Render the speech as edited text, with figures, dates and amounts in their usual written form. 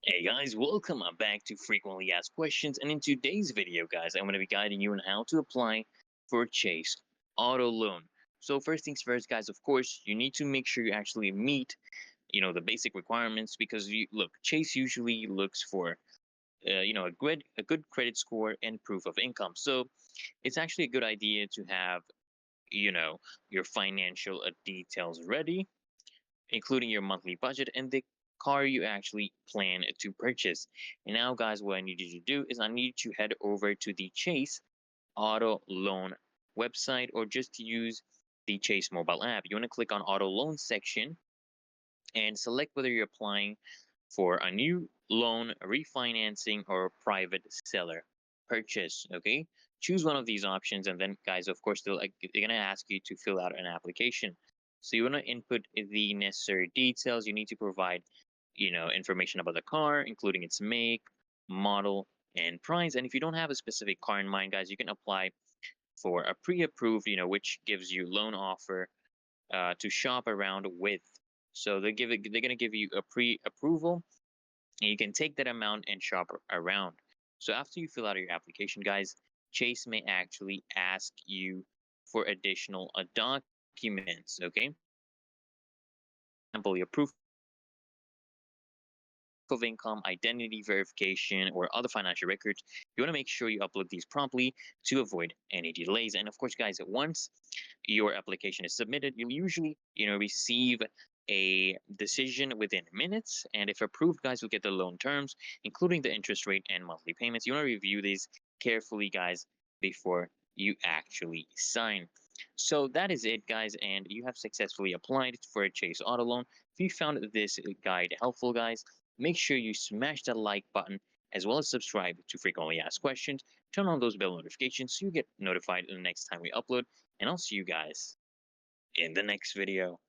Hey guys, welcome back to Frequently Asked Questions, and in today's video, guys, I'm going to be guiding you on how to apply for Chase Auto Loan. So first things first, guys, of course, you need to make sure you actually meet, the basic requirements because Chase usually looks for, a good credit score and proof of income. So it's actually a good idea to have, your financial details ready, including your monthly budget and the car you actually plan to purchase. And now, guys, what I need you to do is I need you to head over to the Chase Auto Loan website or just use the Chase mobile app. You want to click on Auto Loan section and select whether you're applying for a new loan, refinancing, or private seller purchase. Okay, choose one of these options, and then, guys, of course, they're gonna ask you to fill out an application. So you want to input the necessary details. You need to provide, information about the car, including its make, model, and price. And if you don't have a specific car in mind, guys, you can apply for a pre-approved, which gives you loan offer to shop around with. So they're gonna give you a pre-approval, and you can take that amount and shop around. So after you fill out your application, guys, Chase may actually ask you for additional documents. Okay, example, your proof of income, identity verification, or other financial records. You want to make sure you upload these promptly to avoid any delays. And of course, guys, once your application is submitted, you'll usually, receive a decision within minutes. And if approved, guys, you'll get the loan terms, including the interest rate and monthly payments. You want to review these carefully, guys, before you actually sign. So that is it, guys, and you have successfully applied for a Chase Auto Loan. If you found this guide helpful, guys, make sure you smash that like button as well as subscribe to Frequently Asked Questions. Turn on those bell notifications so you get notified the next time we upload, and I'll see you guys in the next video.